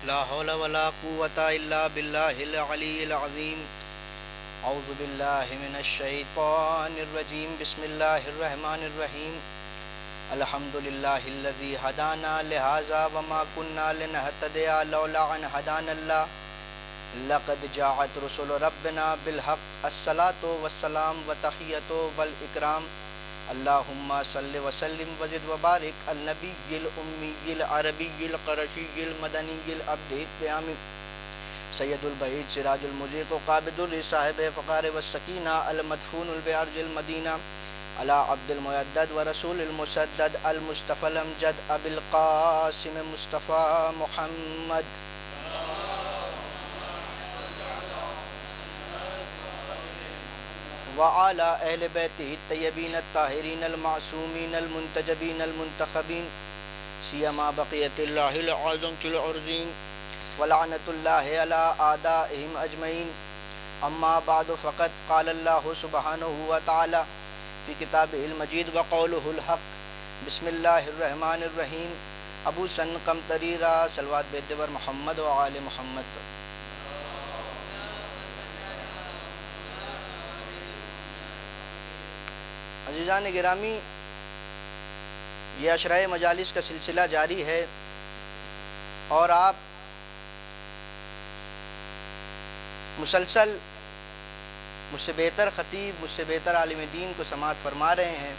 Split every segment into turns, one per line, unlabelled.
لا حول ولا قوة إلا بالله العلي العظيم. أعوذ بالله من الشيطان الرجيم. بسم الله الرحمن الرحيم. الحمد لله الذي هدانا لهذا وما كنا لنهتدي لولا أن هدانا الله. لقد جاءت رسل ربنا بالحق. الصلاة والسلام وتحية والإكرام. اللهم صل وسلم وزد وبارك النبي الأمي العربي القرشي المدني العبد القيام سید البعید سراج المضیق قابض الصاحب فقار والسکینہ المدفون البعرج المدینہ على عبد المعدد ورسول المسدد المصطفى الامجد ابی القاسم مصطفى محمد وعلى اہل بیتہ الطیبین الطاہرین المعصومین المنتجبین المنتخبین سیما بقیت اللہ العظم فی الارضین ولعنت اللہ علی اعدائہم اجمعین. اما بعد فقد قال اللہ سبحانہ وتعالی فی کتابہ المجید وقولہ الحق. بسم اللہ الرحمن الرحیم. ابو سن قمطریرہ صلوات بیدور محمد و آل محمد. عزیزان گرامی، یہ عشرۂ مجالس کا سلسلہ جاری ہے اور آپ مسلسل مجھ سے بہتر خطیب، مجھ سے بہتر عالم دین کو سماعت فرما رہے ہیں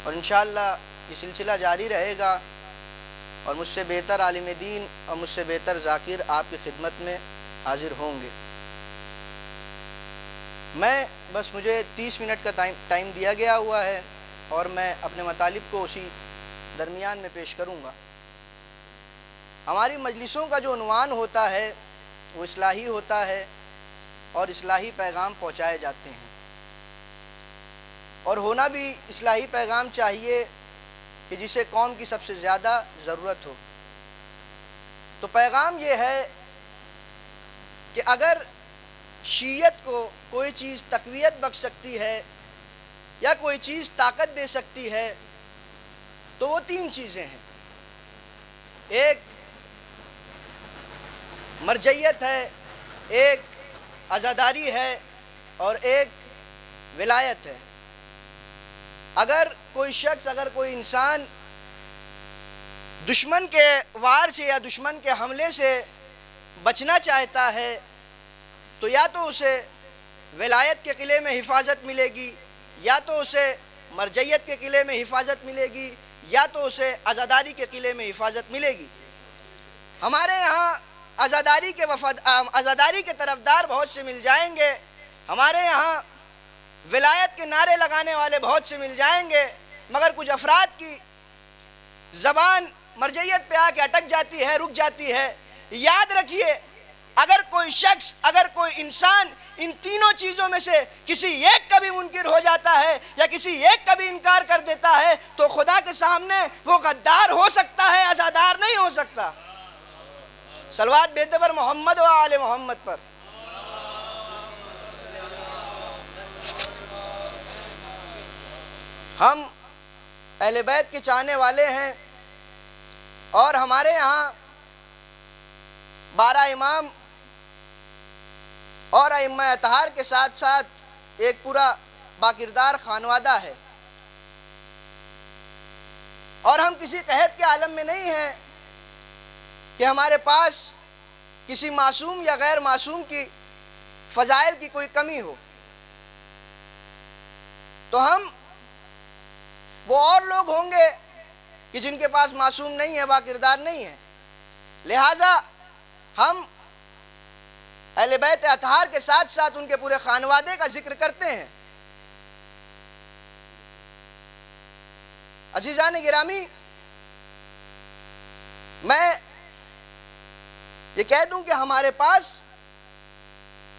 اور انشاءاللہ یہ سلسلہ جاری رہے گا اور مجھ سے بہتر عالم دین اور مجھ سے بہتر ذاکر آپ کی خدمت میں حاضر ہوں گے. مجھے 30 منٹ کا ٹائم دیا گیا ہوا ہے اور میں اپنے مطالب کو اسی درمیان میں پیش کروں گا. ہماری مجلسوں کا جو عنوان ہوتا ہے وہ اصلاحی ہوتا ہے اور اصلاحی پیغام پہنچائے جاتے ہیں اور ہونا بھی اصلاحی پیغام چاہیے کہ جسے قوم کی سب سے زیادہ ضرورت ہو. تو پیغام یہ ہے کہ اگر شیعت کو کوئی چیز تقویت بخش سکتی ہے یا کوئی چیز طاقت دے سکتی ہے تو وہ 3 چیزیں ہیں. ایک مرجعیت ہے، ایک عزاداری ہے اور ایک ولایت ہے. اگر کوئی شخص، اگر کوئی انسان دشمن کے وار سے یا دشمن کے حملے سے بچنا چاہتا ہے تو یا تو اسے ولایت کے قلعے میں حفاظت ملے گی، یا تو اسے مرجعیت کے قلعے میں حفاظت ملے گی، یا تو اسے عزاداری کے قلعے میں حفاظت ملے گی. ہمارے یہاں عزاداری کے طرفدار بہت سے مل جائیں گے، ہمارے یہاں ولایت کے نعرے لگانے والے بہت سے مل جائیں گے، مگر کچھ افراد کی زبان مرجعیت پہ آ کے اٹک جاتی ہے، رک جاتی ہے. یاد رکھیے، اگر کوئی شخص، اگر کوئی انسان ان تینوں چیزوں میں سے کسی ایک کا بھی منکر ہو جاتا ہے یا کسی ایک کا بھی انکار کر دیتا ہے تو خدا کے سامنے وہ غدار ہو سکتا ہے، عزادار نہیں ہو سکتا. صلوات بیدور محمد و آل محمد پر. ہم اہل بیت کے چاہنے والے ہیں اور ہمارے یہاں 12 امام اور ائمہ اطہار کے ساتھ ساتھ ایک پورا باکردار خانوادہ ہے اور ہم کسی قحط کے عالم میں نہیں ہیں کہ ہمارے پاس کسی معصوم یا غیر معصوم کی فضائل کی کوئی کمی ہو. تو ہم وہ اور لوگ ہوں گے کہ جن کے پاس معصوم نہیں ہے، باکردار نہیں ہے. لہٰذا ہم اہل بیت اطہار کے ساتھ ساتھ ان کے پورے خانوادے کا ذکر کرتے ہیں. عزیزان گرامی، میں یہ کہہ دوں کہ ہمارے پاس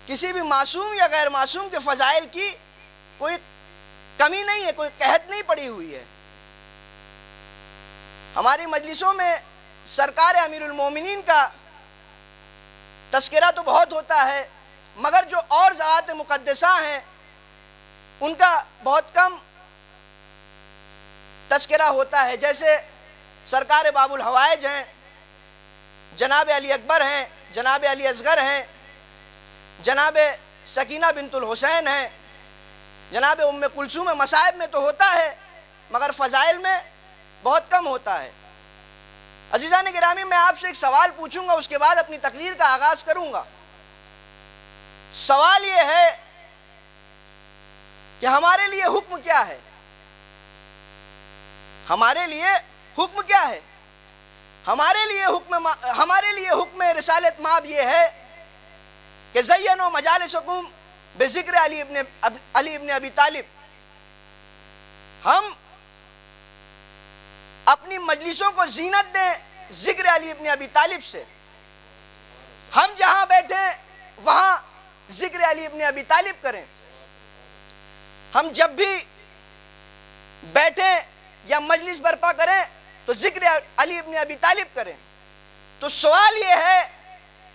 کسی بھی معصوم یا غیر معصوم کے فضائل کی کوئی کمی نہیں ہے، کوئی قحط نہیں پڑی ہوئی ہے. ہماری مجلسوں میں سرکار امیر المومنین کا تذکرہ تو بہت ہوتا ہے مگر جو اور ذات مقدسہ ہیں ان کا بہت کم تذکرہ ہوتا ہے. جیسے سرکار باب الحوائج ہیں، جناب علی اکبر ہیں، جناب علی اصغر ہیں، جناب سکینہ بنت الحسین ہیں، جناب ام کلثوم ہے۔ مصائب میں تو ہوتا ہے مگر فضائل میں بہت کم ہوتا ہے۔ عزیزان گرامی، میں آپ سے ایک سوال پوچھوں گا، اس کے بعد اپنی تقریر کا آغاز کروں گا۔ سوال یہ ہے کہ ہمارے لیے حکم کیا ہے؟ ہمارے لیے حکم کیا ہے؟ ہمارے لیے حکم رسالت مآب یہ ہے کہ زینوا مجالسکم بذکر علی ابن ابی طالب۔ ہم اپنی مجلسوں کو زینت دیں ذکر علی ابن ابی طالب سے۔ ہم جہاں بیٹھیں وہاں ذکر علی ابن ابی طالب کریں۔ ہم جب بھی بیٹھیں یا مجلس برپا کریں تو ذکر علی ابن ابی طالب کریں۔ تو سوال یہ ہے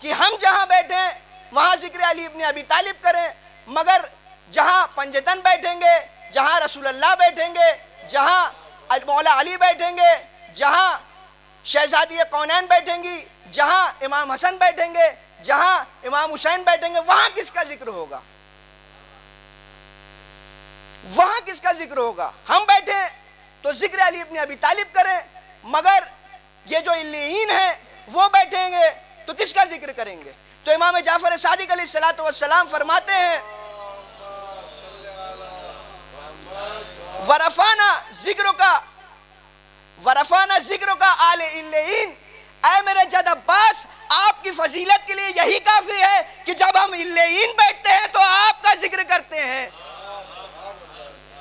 کہ ہم جہاں بیٹھیں وہاں ذکر علی ابن ابی طالب کریں، مگر جہاں پنجتن بیٹھیں گے، جہاں رسول اللہ بیٹھیں گے، جہاں مولا علی بیٹھیں گے، جہاں شہزادی کونین بیٹھیں گی، جہاں امام حسن بیٹھیں گے، جہاں امام حسین بیٹھیں گے، وہاں کس کا ذکر ہوگا؟ وہاں کس کا ذکر ہوگا؟ ہم بیٹھیں تو ذکر علی ابن ابی طالب کریں، مگر یہ جو علیین ہیں وہ بیٹھیں گے تو کس کا ذکر کریں گے؟ تو امام جعفر صادق علیہ السلام فرماتے ہیں ورفانا ذکر کا آل علیین۔ اے میرے جد عباس، آپ کی فضیلت کے لیے یہی کافی ہے کہ جب ہم علیین بیٹھتے ہیں تو آپ کا ذکر کرتے ہیں۔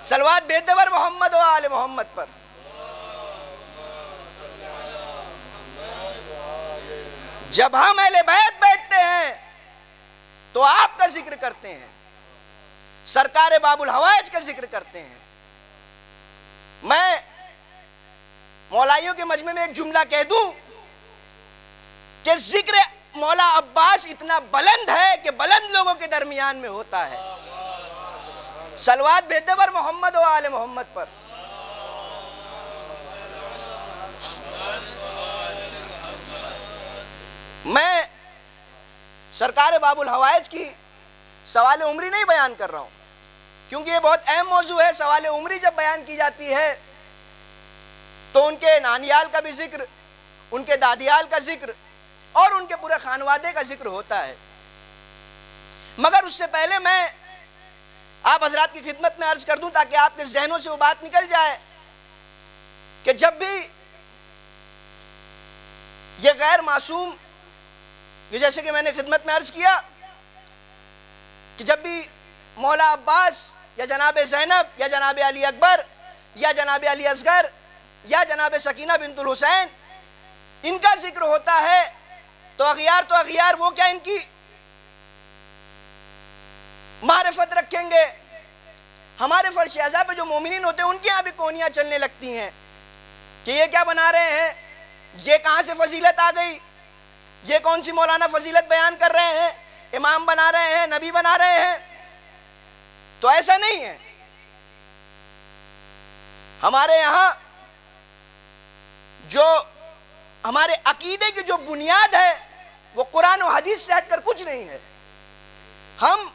صلوات بھیج دے ور محمد و آل محمد پر۔ جب ہم اہل بیت بیٹھتے ہیں تو آپ کا ذکر کرتے ہیں، سرکار باب الحوائج کا ذکر کرتے ہیں۔ میں مولائیوں کے مجمع میں ایک جملہ کہہ دوں کہ ذکر مولا عباس اتنا بلند ہے کہ بلند لوگوں کے درمیان میں ہوتا ہے۔ صلوات بھیج دے ور محمد و آل محمد پر۔ میں سرکار باب الحوائج کی سوال عمری نہیں بیان کر رہا ہوں، کیونکہ یہ بہت اہم موضوع ہے۔ سوال عمری جب بیان کی جاتی ہے تو ان کے نانیال کا بھی ذکر، ان کے دادیال کا ذکر اور ان کے پورے خانوادے کا ذکر ہوتا ہے۔ مگر اس سے پہلے میں آپ حضرات کی خدمت میں عرض کر دوں تاکہ آپ کے ذہنوں سے وہ بات نکل جائے کہ جب بھی یہ غیر معصوم، یہ جیسے کہ میں نے خدمت میں عرض کیا کہ جب بھی مولا عباس یا جناب زینب یا جناب علی اکبر یا جناب علی اصغر یا جناب سکینہ بنت الحسین ان کا ذکر ہوتا ہے تو اغیار وہ کیا ان کی معرفت رکھیں گے؟ ہمارے فرش اعضاء پہ جو مومنین ہوتے ہیں ان کے یہاں بھی کونیاں چلنے لگتی ہیں کہ یہ کیا بنا رہے ہیں، یہ کہاں سے فضیلت آ گئی، یہ کون سی مولانا فضیلت بیان کر رہے ہیں، امام بنا رہے ہیں، نبی بنا رہے ہیں۔ تو ایسا نہیں ہے۔ ہمارے یہاں جو ہمارے عقیدے کی جو بنیاد ہے وہ قرآن و حدیث سے ہٹ کر کچھ نہیں ہے۔ ہم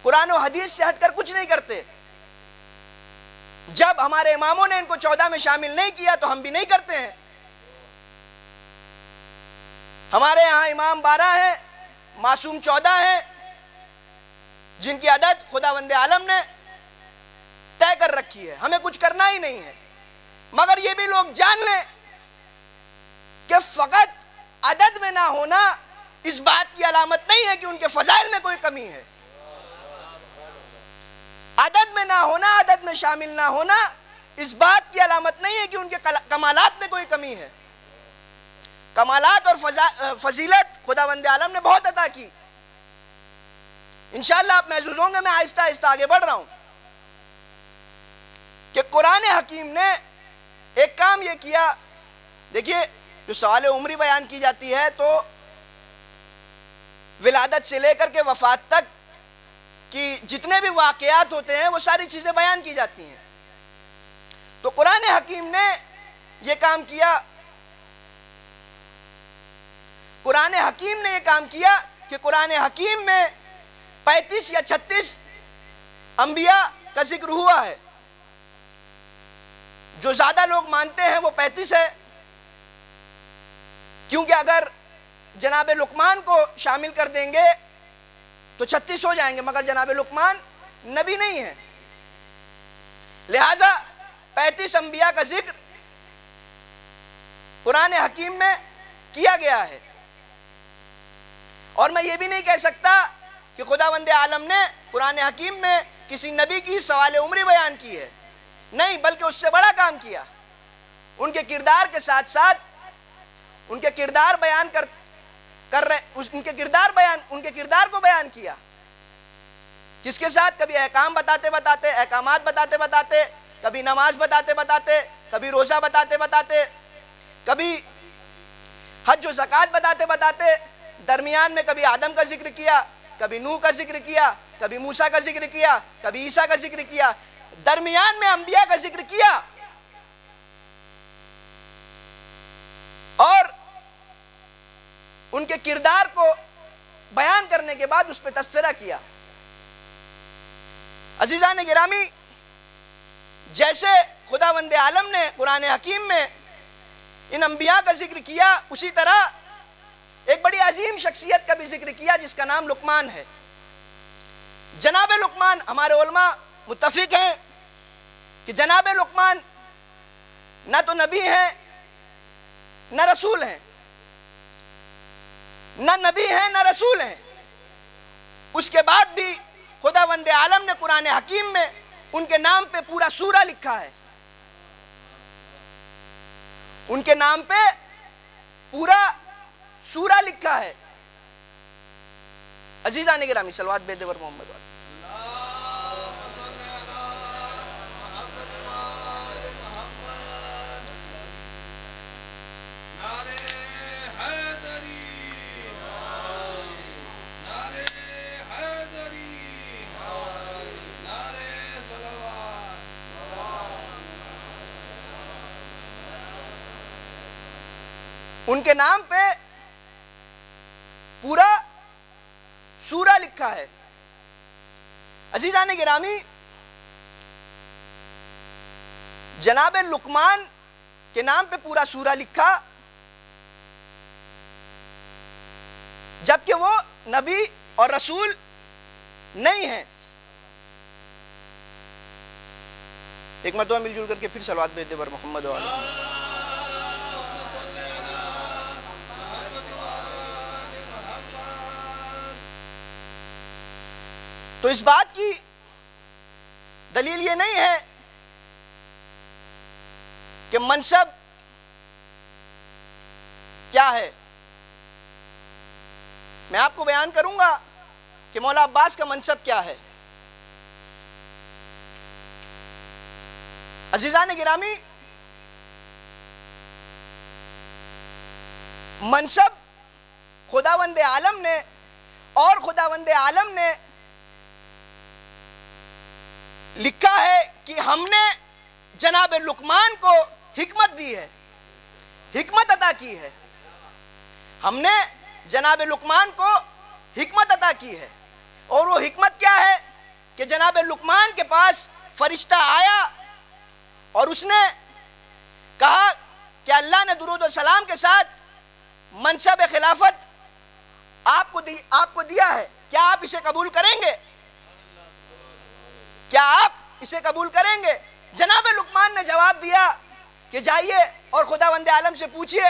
قرآن و حدیث سے ہٹ کر کچھ نہیں کرتے۔ جب ہمارے اماموں نے ان کو 14 میں شامل نہیں کیا تو ہم بھی نہیں کرتے ہیں۔ ہمارے یہاں امام 12 ہیں، معصوم 14 ہیں، جن کی عدد خداوند عالم نے طے کر رکھی ہے، ہمیں کچھ کرنا ہی نہیں ہے۔ مگر یہ بھی لوگ جان لیں کہ فقط عدد میں نہ ہونا اس بات کی علامت نہیں ہے کہ ان کے فضائل میں کوئی کمی ہے۔ عدد میں نہ ہونا، عدد میں شامل نہ ہونا اس بات کی علامت نہیں ہے کہ ان کے کمالات میں کوئی کمی ہے۔ کمالات اور فضیلت خداوند عالم نے بہت عطا کی۔ انشاءاللہ آپ محظوظ ہوں گے، میں آہستہ آہستہ آگے بڑھ رہا ہوں کہ قرآن حکیم نے ایک کام یہ کیا۔ دیکھیے، جو سوال عمری بیان کی جاتی ہے تو ولادت سے لے کر کے وفات تک کی جتنے بھی واقعات ہوتے ہیں وہ ساری چیزیں بیان کی جاتی ہیں۔ تو قرآن حکیم نے یہ کام کیا قرآن حکیم نے یہ کام کیا کہ قرآن حکیم میں 35 یا 36 انبیاء کا ذکر ہوا ہے. جو زیادہ لوگ مانتے ہیں وہ 35 ہے، کیونکہ اگر جناب لقمان کو شامل کر دیں گے تو 36 ہو جائیں گے، مگر جناب لقمان نبی نہیں ہے، لہذا 35 انبیاء کا ذکر قرآن حکیم میں کیا گیا ہے. اور میں یہ بھی نہیں کہہ سکتا کہ خداوند عالم نے قرآن حکیم میں کسی نبی کی سوال عمری بیان کی ہے، نہیں، بلکہ اس سے بڑا کام کیا. ان کے کردار کے ساتھ ساتھ ان کے کردار کو بیان کیا. کس کے ساتھ؟ کبھی احکام احکامات بتاتے، کبھی نماز بتاتے، کبھی روزہ بتاتے، کبھی حج و زکوٰۃ بتاتے، درمیان میں کبھی آدم کا ذکر کیا، کبھی نوح کا ذکر کیا، کبھی موسیٰ کا ذکر کیا، کبھی عیسیٰ کا ذکر کیا، درمیان میں انبیاء کا ذکر کیا. اور ان کے کردار کو بیان کرنے کے بعد اس پہ تبصرہ کیا. عزیزان گرامی، جیسے خداوند عالم نے قرآن حکیم میں ان انبیاء کا ذکر کیا، اسی طرح ایک بڑی عظیم شخصیت کا بھی ذکر کیا جس کا نام لقمان ہے. جناب لقمان، ہمارے علماء متفق ہیں کہ جناب لقمان نہ تو نبی ہیں نہ رسول ہیں، نہ نبی ہیں نہ رسول ہیں. اس کے بعد بھی خداوند عالم نے قرآن حکیم میں ان کے نام پہ پورا سورہ لکھا ہے. ان کے نام پہ پورا سورہ لکھا ہے. عزیزان گرامی، صلوات بے دیور محمد والے. ان کے نام پہ پورا سورہ لکھا ہے. عزیزان گرامی، جناب لقمان کے نام پہ پورا سورہ لکھا، جبکہ وہ نبی اور رسول نہیں ہیں. ایک مرتبہ مل جل کر کے پھر صلوات بھیج دے بر محمد والے. تو اس بات کی دلیل یہ نہیں ہے کہ منصب کیا ہے. میں آپ کو بیان کروں گا کہ مولا عباس کا منصب کیا ہے. عزیزان گرامی، منصب خداوند عالم نے اور خداوند عالم نے لکھا ہے کہ ہم نے جناب لقمان کو حکمت دی ہے، حکمت عطا کی ہے. ہم نے جناب لقمان کو حکمت عطا کی ہے. اور وہ حکمت کیا ہے کہ جناب لقمان کے پاس فرشتہ آیا اور اس نے کہا کہ اللہ نے درود و سلام کے ساتھ منصب خلافت آپ کو دیا ہے، کیا آپ اسے قبول کریں گے؟ کیا آپ اسے قبول کریں گے؟ جناب لقمان نے جواب دیا کہ جائیے اور خداوند عالم سے پوچھئے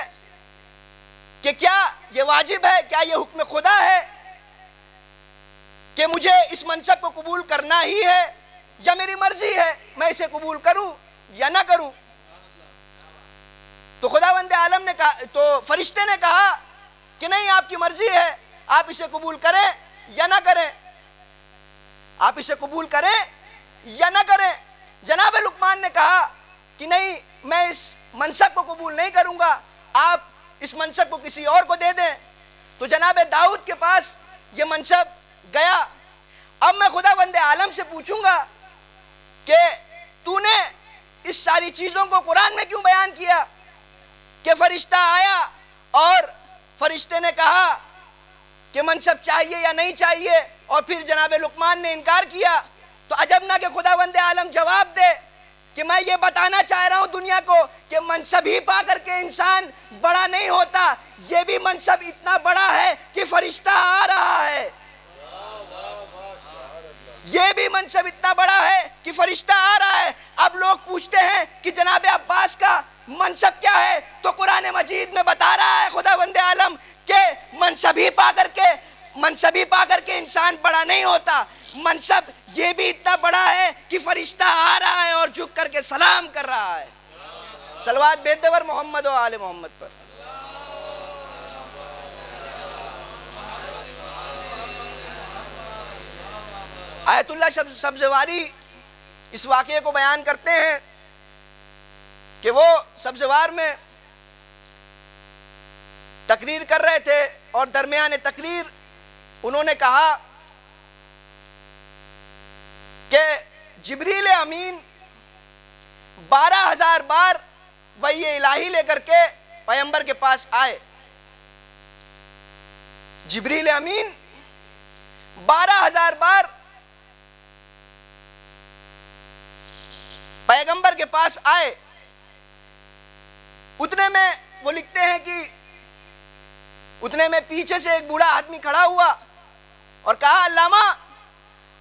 کہ کیا یہ واجب ہے، کیا یہ حکم خدا ہے کہ مجھے اس منصب کو قبول کرنا ہی ہے، یا میری مرضی ہے میں اسے قبول کروں یا نہ کروں. تو خداوند عالم نے کہا، تو فرشتے نے کہا کہ نہیں، آپ کی مرضی ہے، آپ اسے قبول کریں یا نہ کریں، آپ اسے قبول کریں یا نہ کریں. جناب لقمان نے کہا کہ نہیں، میں اس منصب کو قبول نہیں کروں گا، آپ اس منصب کو کسی اور کو دے دیں. تو جناب داؤد کے پاس یہ منصب گیا. اب میں خداوند عالم سے پوچھوں گا کہ تو نے اس ساری چیزوں کو قرآن میں کیوں بیان کیا کہ فرشتہ آیا اور فرشتے نے کہا کہ منصب چاہیے یا نہیں چاہیے، اور پھر جناب لقمان نے انکار کیا، تو عجب نہ کہ خداوند عالم جواب دے کہ میں یہ بتانا چاہ رہا ہوں دنیا کو کہ منصب ہی پا کر کے انسان بڑا نہیں ہوتا، یہ بھی منصب اتنا بڑا ہے کہ فرشتہ آ رہا ہے، یہ بھی منصب اتنا بڑا ہے کہ فرشتہ آ رہا ہے۔ اب لوگ پوچھتے ہیں کہ جناب عباس کا منصب کیا ہے، تو قرآن مجید میں بتا رہا ہے خداوند عالم کہ منصب ہی پا کر کے انسان بڑا نہیں ہوتا، منصب یہ بھی اتنا بڑا ہے کہ فرشتہ آ رہا ہے اور جھک کر کے سلام کر رہا ہے۔ صلوات بھیج دے محمد و آل محمد پر۔ آیت اللہ سبزواری اس واقعے کو بیان کرتے ہیں کہ وہ سبزوار میں تقریر کر رہے تھے، اور درمیان تقریر انہوں نے کہا کہ جبریل امین 12,000 بار وحی الہی لے کر کے پیغمبر کے پاس آئے۔ جبریل امین 12,000 بار پیغمبر کے پاس آئے۔ اتنے میں وہ لکھتے ہیں کہ اتنے میں پیچھے سے ایک بوڑھا آدمی کھڑا ہوا اور کہا علامہ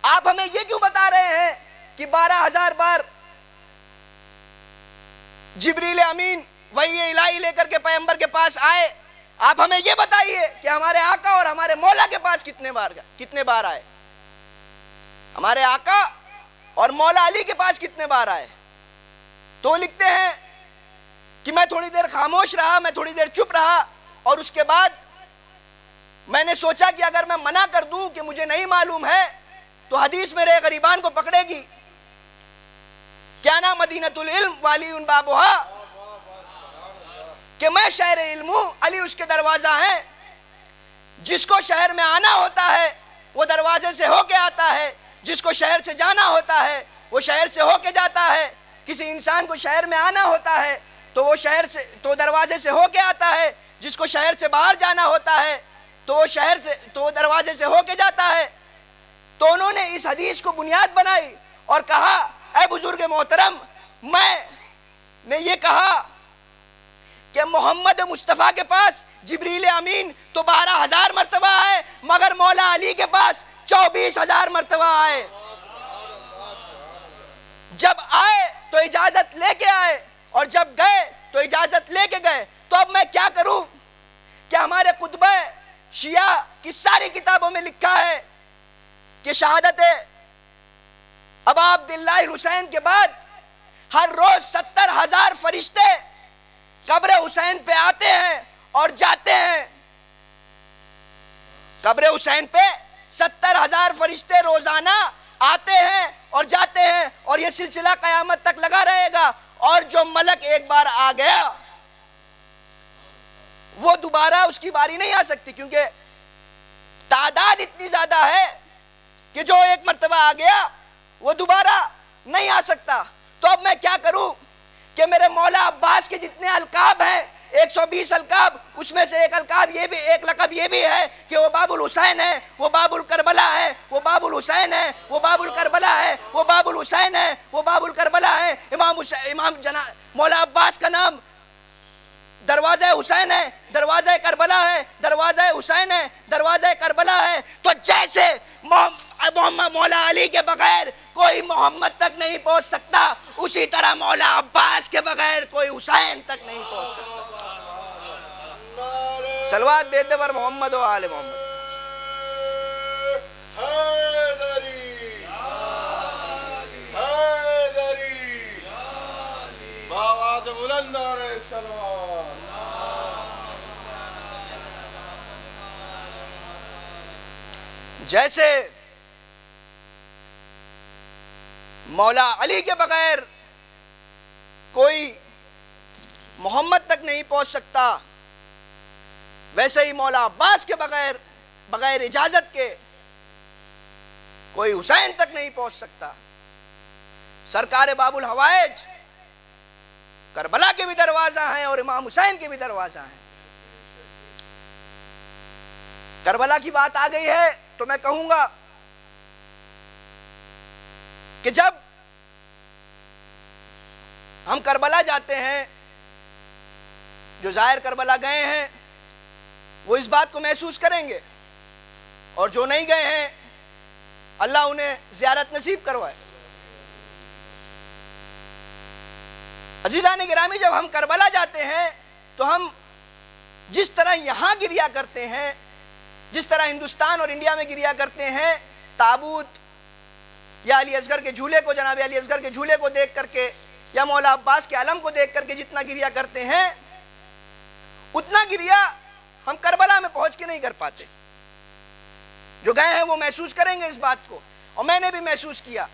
آپ ہمیں یہ کیوں بتا رہے ہیں کہ 12,000 بار جبریل امین وحی الہی لے کر کے پیغمبر کے پاس آئے، آپ ہمیں یہ بتائیے کہ ہمارے آقا اور ہمارے مولا کے پاس کتنے بار آئے، ہمارے آقا اور مولا علی کے پاس کتنے بار آئے؟ تو وہ لکھتے ہیں کہ میں تھوڑی دیر خاموش رہا، میں تھوڑی دیر چپ رہا، اور اس کے بعد میں نے سوچا کہ اگر میں منع کر دوں کہ مجھے نہیں معلوم ہے تو حدیث میرے غریبان کو پکڑے گی، کیا نا مدینۃ العلم والی ان بابوہا، کہ میں شہر علم ہوں، علی اس کے دروازہ ہیں، جس کو شہر میں آنا ہوتا ہے وہ دروازے سے ہو کے آتا ہے، جس کو شہر سے جانا ہوتا ہے وہ شہر سے ہو کے جاتا ہے، کسی انسان کو شہر میں آنا ہوتا ہے تو وہ تو دروازے سے ہو کے آتا ہے، جس کو شہر سے باہر جانا ہوتا ہے تو وہ دروازے سے ہو کے جاتا ہے۔ تو انہوں نے اس حدیث کو بنیاد بنائی اور کہا اے بزرگ محترم، میں نے یہ کہا کہ محمد مصطفیٰ کے پاس جبریل امین تو 12,000 مرتبہ آئے، مگر مولا علی کے پاس 24,000 مرتبہ آئے۔ جب آئے تو اجازت لے کے آئے، اور جب گئے تو اجازت لے کے گئے۔ تو اب میں کیا کروں کہ ہمارے کتبہ شیعہ کی ساری کتابوں میں لکھا ہے کہ شہادت ابا عبداللہ حسین کے بعد ہر روز 70,000 فرشتے قبر حسین پہ آتے ہیں اور جاتے ہیں۔ قبر حسین پہ 70,000 فرشتے روزانہ آتے ہیں اور جاتے ہیں، اور یہ سلسلہ قیامت تک لگا رہے گا، اور جو ملک ایک بار آ گیا وہ دوبارہ اس کی باری نہیں آ سکتی، کیونکہ تعداد اتنی زیادہ ہے کہ جو ایک مرتبہ آ گیا وہ دوبارہ نہیں آ سکتا۔ تو اب میں کیا کروں کہ میرے مولا عباس کے جتنے القاب ہیں 120 القاب، اس میں سے ایک لقب یہ بھی ہے کہ وہ باب الحسین ہے، وہ باب الکربلا ہے، وہ باب الحسین ہے، وہ باب الکربلا ہے، وہ باب الحسین ہے، وہ باب الکربلا ہے۔ امام مولا عباس کا نام دروازہ حسین ہے، دروازہ کربلا ہے، دروازہ حسین ہے، دروازہ کربلا ہے۔ تو جیسے مولا علی کے بغیر کوئی محمد تک نہیں پہنچ سکتا، اسی طرح مولا عباس کے بغیر کوئی حسین تک نہیں پہنچ سکتا۔ صلوات بھیج دے پر محمد و آل محمد۔
بآواز بلند نعرہ سلام۔
جیسے مولا علی کے بغیر کوئی محمد تک نہیں پہنچ سکتا، ویسے ہی مولا عباس کے بغیر اجازت کے کوئی حسین تک نہیں پہنچ سکتا۔ سرکار باب الحوائج کربلا کے بھی دروازہ ہیں اور امام حسین کے بھی دروازہ ہیں۔ کربلا کی بات آ گئی ہے تو میں کہوں گا کہ جب ہم کربلا جاتے ہیں، جو ظاہر کربلا گئے ہیں وہ اس بات کو محسوس کریں گے، اور جو نہیں گئے ہیں اللہ انہیں زیارت نصیب کروائے۔ عزیزان گرامی، جب ہم کربلا جاتے ہیں تو ہم جس طرح یہاں گریا کرتے ہیں، جس طرح ہندوستان اور انڈیا میں گریا کرتے ہیں، تابوت یا علی اصغر کے جھولے کو، جناب علی اصغر کے جھولے کو دیکھ کر کے، یا مولا عباس کے علم کو دیکھ کر کے جتنا گریا کرتے ہیں، اتنا گریا ہم کربلا میں پہنچ کے نہیں کر پاتے۔ جو گئے ہیں وہ محسوس کریں گے اس بات کو، اور میں نے بھی محسوس کیا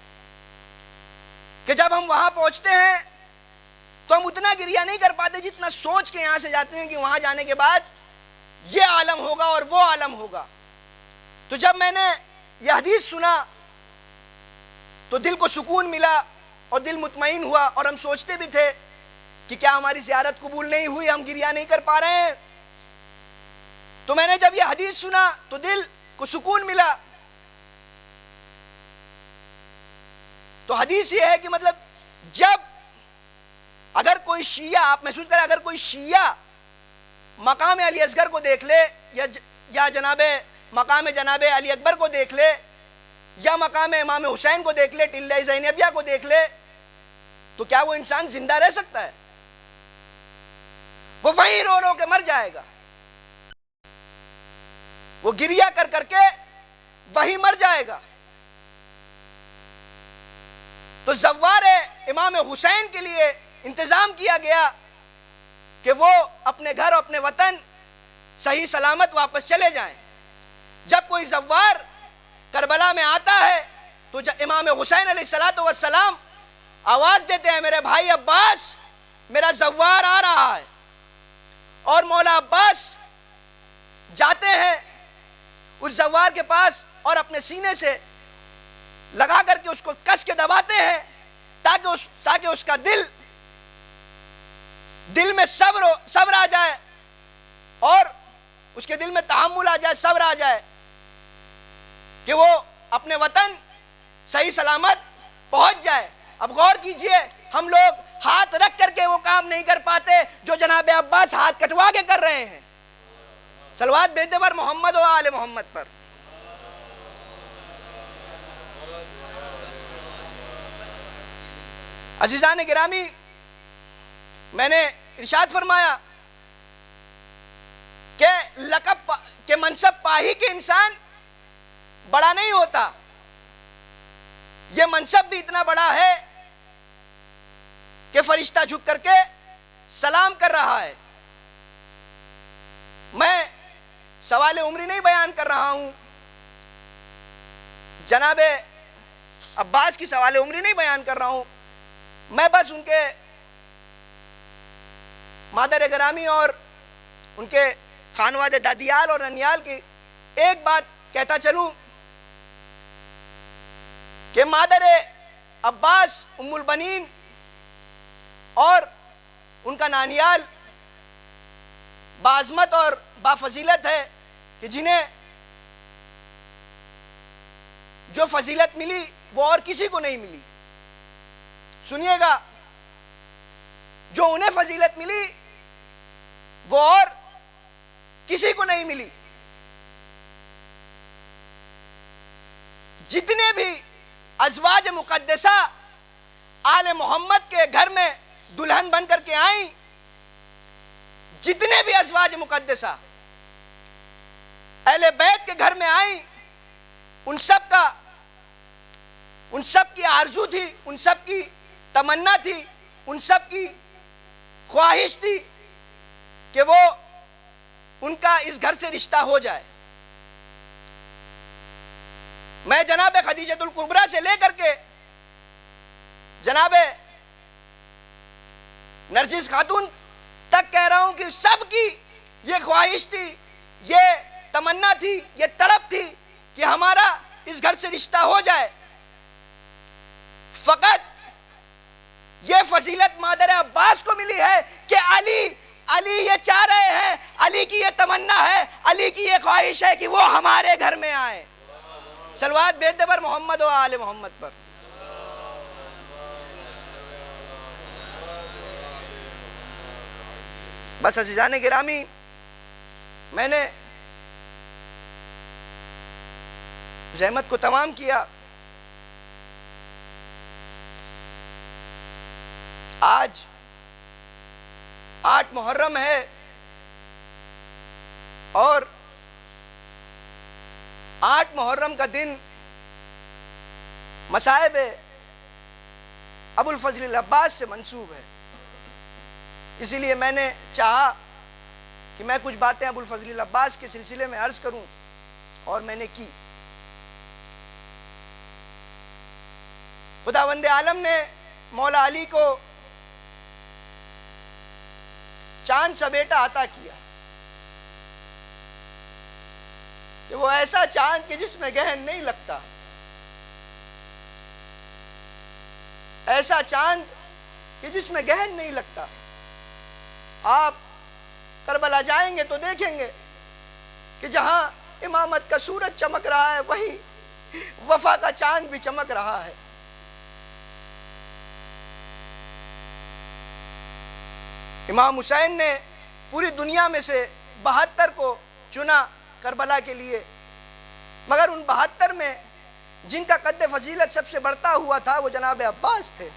کہ جب ہم وہاں پہنچتے ہیں تو ہم اتنا گریا نہیں کر پاتے جتنا سوچ کے یہاں سے جاتے ہیں کہ وہاں جانے کے بعد یہ عالم ہوگا اور وہ عالم ہوگا۔ تو جب میں نے یہ حدیث سنا تو دل کو سکون ملا اور دل مطمئن ہوا، اور ہم سوچتے بھی تھے کہ کیا ہماری زیارت قبول نہیں ہوئی، ہم گریا نہیں کر پا رہے ہیں۔ تو میں نے جب یہ حدیث سنا تو دل کو سکون ملا۔ تو حدیث یہ ہے کہ مطلب جب اگر کوئی شیعہ، آپ محسوس کریں، اگر کوئی شیعہ مقام علی اصغر کو دیکھ لے، یا مقام جناب علی اکبر کو دیکھ لے، یا مقام امام حسین کو دیکھ لے، ٹلہ زینبیہ کو دیکھ لے، تو کیا وہ انسان زندہ رہ سکتا ہے؟ وہ وہیں رو رو کے مر جائے گا، وہ گریا کر کر کے وہیں مر جائے گا۔ تو زوار امام حسین کے لیے انتظام کیا گیا کہ وہ اپنے گھر، اپنے وطن صحیح سلامت واپس چلے جائیں۔ جب کوئی زوار کربلا میں آتا ہے تو امام حسین علیہ السلام آواز دیتے ہیں، میرے بھائی عباس، میرا زوار آ رہا ہے، اور مولا عباس جاتے ہیں اس زوار کے پاس اور اپنے سینے سے لگا کر کے اس کو کس کے دباتے ہیں تاکہ اس کا دل میں صبر آ جائے، اور اس کے دل میں تحمل آ جائے، صبر آ جائے کہ وہ اپنے وطن صحیح سلامت پہنچ جائے۔ اب غور کیجئے، ہم لوگ ہاتھ رکھ کر کے وہ کام نہیں کر پاتے جو جناب عباس ہاتھ کٹوا کے کر رہے ہیں۔ صلوات بھیجتے پر محمد و آل محمد پر۔ عزیزان گرامی، میں نے ارشاد فرمایا کہ لقب کے منصب پاہی کے انسان بڑا نہیں ہوتا، یہ منصب بھی اتنا بڑا ہے کہ فرشتہ جھک کر کے سلام کر رہا ہے۔ میں سوال عمری نہیں بیان کر رہا ہوں، جناب عباس کی سوال عمری نہیں بیان کر رہا ہوں، میں بس ان کے مادر گرامی اور ان کے خانواد دادیال اور ننیال کی ایک بات کہتا چلوں کہ مادر عباس ام البنین اور ان کا نانیال بعظمت اور بافضیلت ہے کہ جنہیں جو فضیلت ملی وہ اور کسی کو نہیں ملی۔ سنیے گا، جو انہیں فضیلت ملی وہ اور کسی کو نہیں ملی۔ جتنے بھی ازواج مقدسہ آل محمد کے گھر میں دلہن بن کر کے آئیں، جتنے بھی ازواج مقدسہ اہل بیت کے گھر میں آئیں، ان سب کی آرزو تھی، ان سب کی تمنا تھی، ان سب کی خواہش تھی کہ وہ ان کا اس گھر سے رشتہ ہو جائے۔ میں جناب خدیجۃ الکبریٰ سے لے کر کے جناب نرجس خاتون تک کہہ رہا ہوں کہ سب کی یہ خواہش تھی، یہ تمنا تھی، یہ تڑپ تھی کہ ہمارا اس گھر سے رشتہ ہو جائے۔ فقط یہ فضیلت مادر عباس کو ملی ہے کہ علی علی یہ چاہ رہے ہیں، علی کی یہ تمنا ہے، علی کی یہ خواہش ہے کہ وہ ہمارے گھر میں آئے۔ صلوات بھیجتے پر محمد و آل محمد پر۔ بس عزیزان گرامی، میں نے زحمت کو تمام کیا۔ آج 8 محرم ہے اور 8 محرم کا دن مصائب ابو الفضل العباس سے منسوب ہے، اسی لیے میں نے چاہا کہ میں کچھ باتیں ابو الفضل العباس کے سلسلے میں عرض کروں، اور میں نے کی۔ خداوند عالم نے مولا علی کو چاند سا بیٹا عطا کیا کہ وہ ایسا چاند کہ جس میں گہن نہیں لگتا، ایسا چاند کہ جس میں گہن نہیں لگتا۔ آپ کربلا جائیں گے تو دیکھیں گے کہ جہاں امامت کا سورج چمک رہا ہے وہی وفا کا چاند بھی چمک رہا ہے۔ امام حسین نے پوری دنیا میں سے 72 کو چنا کربلا کے لیے، مگر ان 72 میں جن کا قد فضیلت سب سے بڑھتا ہوا تھا وہ جناب عباس تھے،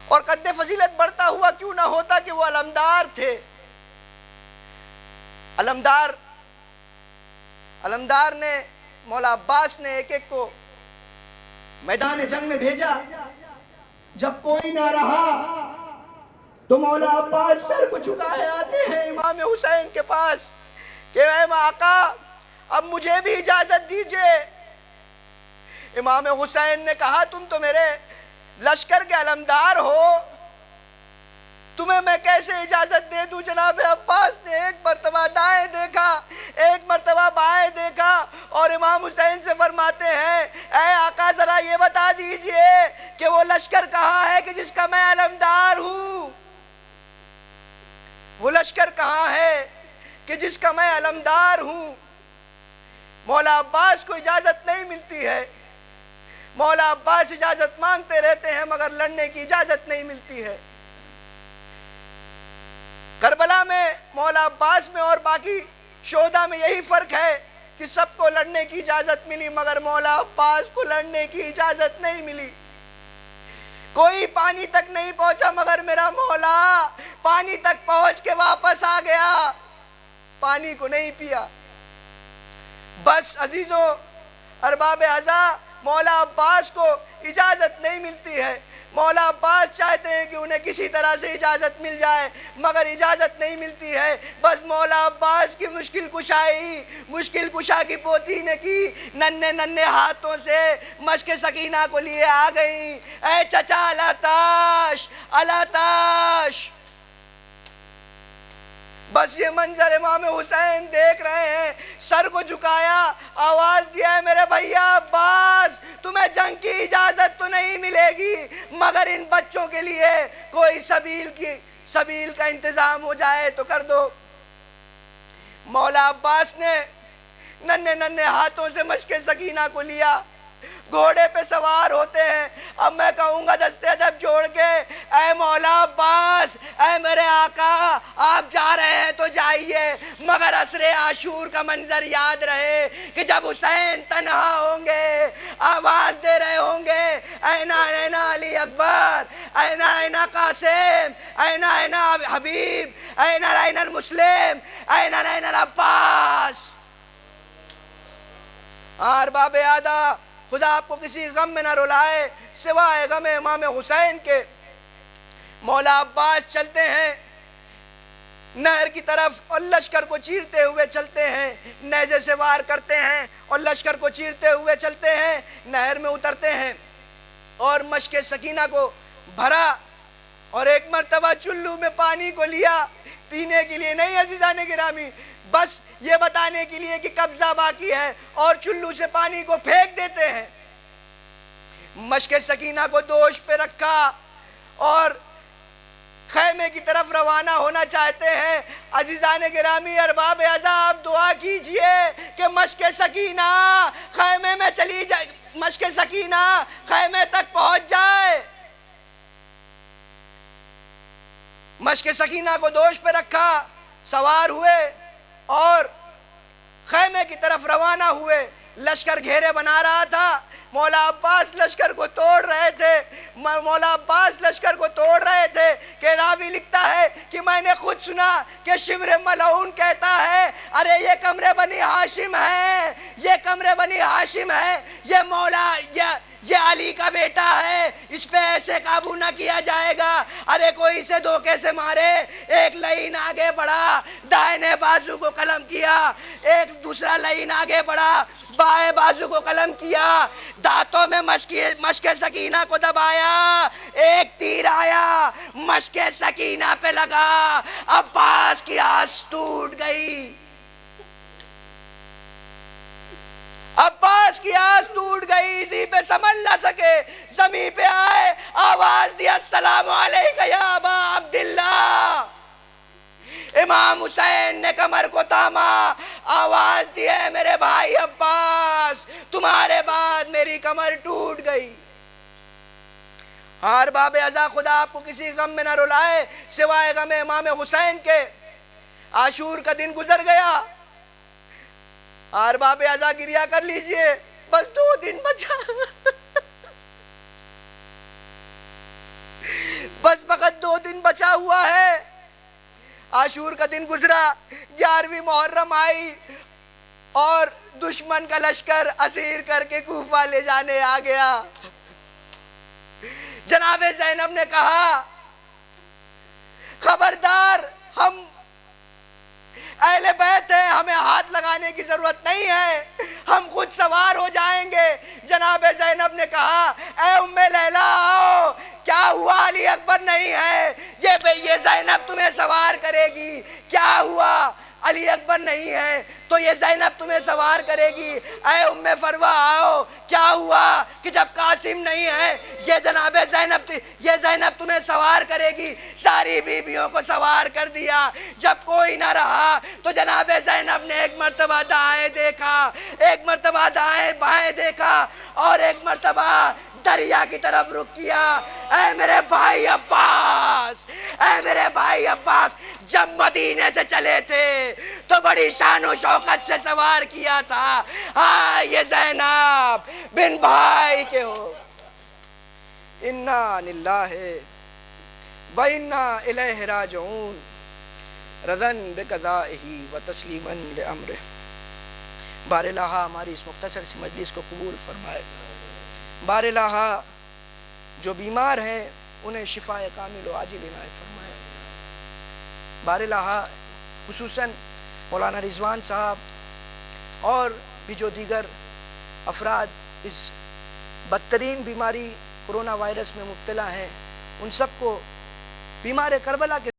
اور قد فضیلت بڑھتا ہوا کیوں نہ ہوتا کہ وہ علمدار تھے۔ علمدار نے مولا عباس نے ایک ایک کو میدان جنگ میں بھیجا۔ جب کوئی نہ رہا تو مولا عباس سر کو جھکائے آتے ہیں امام حسین کے پاس کہ اے آقا اب مجھے بھی اجازت دیجئے۔ امام حسین نے کہا تم تو میرے لشکر کے علمدار ہو، تمہیں میں کیسے اجازت دے دوں؟ جناب عباس نے ایک مرتبہ دائیں دیکھا، ایک مرتبہ بائیں دیکھا، اور امام حسین سے فرماتے ہیں اے آقا ذرا یہ بتا دیجئے کہ وہ لشکر کہاں ہے کہ جس کا میں علمدار ہوں؟ وہ لشکر کہاں ہے کہ جس کا میں علمدار ہوں؟ مولا عباس کو اجازت نہیں ملتی ہے، مولا عباس اجازت مانگتے رہتے ہیں مگر لڑنے کی اجازت نہیں ملتی ہے۔ کربلا میں مولا عباس میں اور باقی شہداء میں یہی فرق ہے کہ سب کو لڑنے کی اجازت ملی مگر مولا عباس کو لڑنے کی اجازت نہیں ملی۔ کوئی پانی تک نہیں پہنچا مگر میرا مولا پانی تک پہنچ کے واپس آ گیا، پانی کو نہیں پیا۔ بس عزیزوں ارباب عزا، مولا عباس کو اجازت نہیں ملتی ہے۔ مولا عباس چاہتے ہیں کہ انہیں کسی طرح سے اجازت مل جائے مگر اجازت نہیں ملتی ہے۔ بس مولا عباس کی مشکل کشا کی پوتی نے کی، ننھے ہاتھوں سے مشک سکینہ کو لیے آ گئی۔ اے چچا الاتاش۔ بس یہ منظر امام حسین دیکھ رہے ہیں، سر کو جھکایا، آواز دیا ہے میرے بھیا عباس تمہیں جنگ کی اجازت تو نہیں ملے گی مگر ان بچوں کے لیے کوئی سبیل کا انتظام ہو جائے تو کر دو۔ مولا عباس نے ننھے ہاتھوں سے مشک سکینہ کو لیا، گھوڑے پہ سوار ہوتے ہیں۔ اب میں کہوں گا دستے ادب جوڑ کے اے مولا عباس، اے میرے آقا آپ جا رہے ہیں تو جائیے مگر عصر عاشور کا منظر یاد رہے کہ جب حسین تنہا ہوں گے آواز دے رہے ہوں گے اینا اینا علی اکبر، اینا اینا قاسم، اینا اینا حبیب، اینا اینا المسلم، اینا اینا العباس۔ ارباب عادہ، خدا آپ کو کسی غم میں نہ رلائے سوائے غم امام حسین کے۔ مولا عباس چلتے ہیں نہر کی طرف اور لشکر کو چیرتے ہوئے چلتے ہیں، نیزے سے وار کرتے ہیں اور لشکر کو چیرتے ہوئے چلتے ہیں، نہر میں اترتے ہیں اور مشک سکینہ کو بھرا اور ایک مرتبہ چلو میں پانی کو لیا، پینے کے لیے نہیں عزیزان گرامی، بس یہ بتانے کے لیے کہ قبضہ باقی ہے، اور چلو سے پانی کو پھینک دیتے ہیں۔ مشک سکینہ کو دوش پہ رکھا اور خیمے کی طرف روانہ ہونا چاہتے ہیں۔ عزیزان گرامی، ارباب عزا، آپ دعا کیجئے کہ مشک سکینہ خیمے میں چلی جائے، مشک سکینہ خیمے تک پہنچ جائے۔ مشک سکینہ کو دوش پہ رکھا، سوار ہوئے اور خیمے کی طرف روانہ ہوئے۔ لشکر گھیرے بنا رہا تھا، مولا عباس لشکر کو توڑ رہے تھے، مولا عباس لشکر کو توڑ رہے تھے کہ راوی لکھتا ہے کہ میں نے خود سنا کہ شمر ملعون کہتا ہے ارے یہ کمرے بنی ہاشم ہے، یہ کمرے بنی ہاشم ہے، یہ مولا یہ علی کا بیٹا ہے، اس پہ ایسے قابو نہ کیا جائے گا، ارے کوئی اسے دھوکے سے مارے۔ ایک لعین آگے بڑھا، دائنے بازو کو قلم کیا، ایک دوسرا لعین آگے بڑھا، بائیں بازو کو قلم کیا، دانتوں میں مشک سکینہ کو دبایا، ایک تیر آیا، مشک سکینہ پہ لگا، عباس کی آس ٹوٹ گئی، عباس کی آس ٹوٹ گئی، اسی پہ سمجھ نہ سکے، زمین پہ آئے، آواز دیا السلام علیکہ یا ابا عبداللہ۔ امام حسین نے کمر کو تاما، آواز دی ہے میرے بھائی عباس، تمہارے بعد میری کمر ٹوٹ گئی۔ ہار باب عزا، خدا آپ کو کسی غم میں نہ رلائے سوائے غم امام حسین کے۔ عاشور کا دن گزر گیا، ہار باب عزا گریہ کر لیجئے، بس 2 دن بچا، بس فقط 2 دن بچا ہوا ہے۔ عاشور کا دن گزرا، 11ویں محرم آئی اور دشمن کا لشکر اسیر کر کے کوفہ لے جانے آ گیا۔ جناب زینب نے کہا خبردار، ہم اہل بیت ہیں، ہمیں ہاتھ لگانے کی ضرورت نہیں ہے، ہم خود سوار ہو جائیں گے۔ جناب زینب نے کہا اے ام لیلا آؤ، کیا ہوا؟ علی اکبر نہیں ہے، یہ زینب تمہیں سوار کرے گی۔ کیا ہوا؟ علی اکبر نہیں ہے تو یہ زینب تمہیں سوار کرے گی۔ اے ام فروہ آؤ، کیا ہوا کہ جب قاسم نہیں ہے یہ زینب تمہیں سوار کرے گی۔ ساری بیویوں کو سوار کر دیا، جب کوئی نہ رہا تو جناب زینب نے ایک مرتبہ دائیں دیکھا، ایک مرتبہ دائیں بائیں دیکھا اور ایک مرتبہ دریا کی طرف رخ کیا۔ اے میرے بھائی عباس، اے میرے بھائی عباس، جب مدینے سے چلے تھے تو بڑی شان و شوکت سے سوار کیا تھا، ہاں یہ زینب بن بھائی کے ہو۔ انا للہ و انا الیہ راجعون، رضا بقضائہ و تسلیما لامرہ۔ بار الہ ہماری اس مختصر سی مجلس کو قبول فرمائے۔ بار الہ جو بیمار ہیں انہیں شفاء کامل و عاجل عنایت فرمائے۔ بار الہ خصوصاً مولانا رضوان صاحب اور بھی جو دیگر افراد اس بدترین بیماری کرونا وائرس میں مبتلا ہیں، ان سب کو بیمار کربلا کے